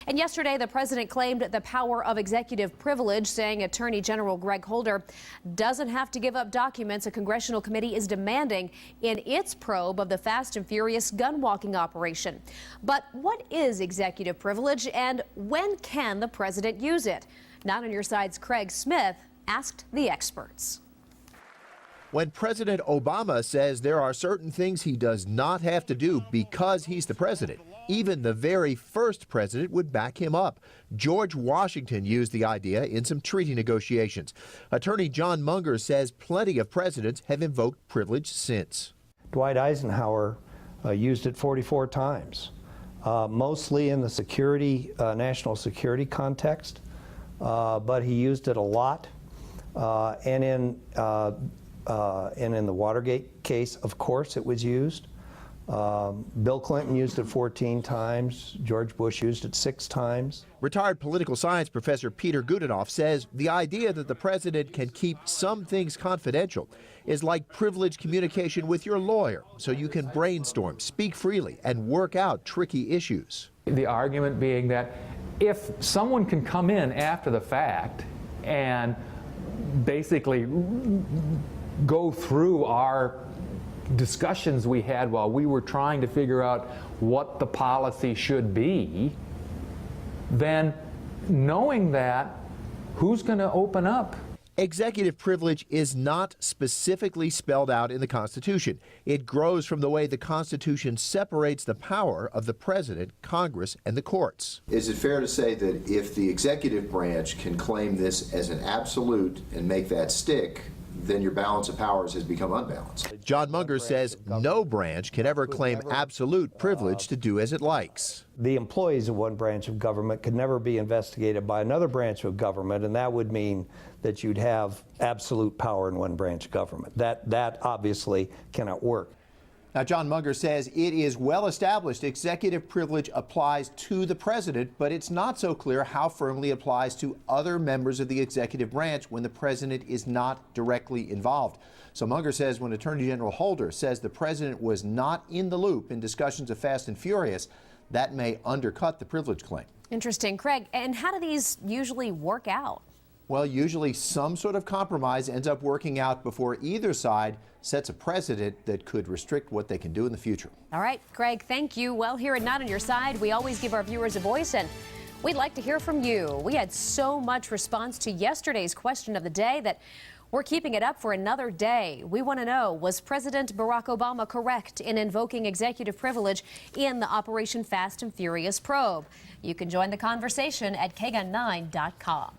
And yesterday, the president claimed the power of executive privilege, saying Attorney General Greg Holder doesn't have to give up documents a congressional committee is demanding in its probe of the Fast and Furious gun walking operation. But what is executive privilege, and when can the president use it? Not on Your Side's Craig Smith asked the experts. When President Obama says there are certain things he does not have to do because he's the president, even the very first president would back him up. George Washington used the idea in some treaty negotiations. Attorney John Munger says plenty of presidents have invoked privilege since. Dwight Eisenhower used it 44 times, mostly in the security, national security context, but he used it a lot, and in the Watergate case, of course, it was used. Bill Clinton used it 14 times. George Bush used it 6 times. Retired political science professor Peter Goodenough says the idea that the president can keep some things confidential is like privileged communication with your lawyer, so you can brainstorm, speak freely, and work out tricky issues. The argument being that if someone can come in after the fact and basically go through our discussions we had while we were trying to figure out what the policy should be, then knowing that, who's going to open up? Executive privilege is not specifically spelled out in the Constitution. It grows from the way the Constitution separates the power of the president, Congress, and the courts. Is it fair to say that if the executive branch can claim this as an absolute and make that stick, then your balance of powers has become unbalanced? John Munger says no branch can ever claim absolute privilege to do as it likes. The employees of one branch of government could never be investigated by another branch of government, and that would mean that you'd have absolute power in one branch of government. That obviously cannot work. Now, John Munger says it is well established executive privilege applies to the president, but it's not so clear how firmly it applies to other members of the executive branch when the president is not directly involved. So Munger says when Attorney General Holder says the president was not in the loop in discussions of Fast and Furious, that may undercut the privilege claim. Interesting. Craig, and how do these usually work out? Well, usually some sort of compromise ends up working out before either side sets a precedent that could restrict what they can do in the future. All right, Craig, thank you. Well, here at Not on Your Side, we always give our viewers a voice, and we'd like to hear from you. We had so much response to yesterday's question of the day that we're keeping it up for another day. We want to know, was President Barack Obama correct in invoking executive privilege in the Operation Fast and Furious probe? You can join the conversation at KGUN9.com.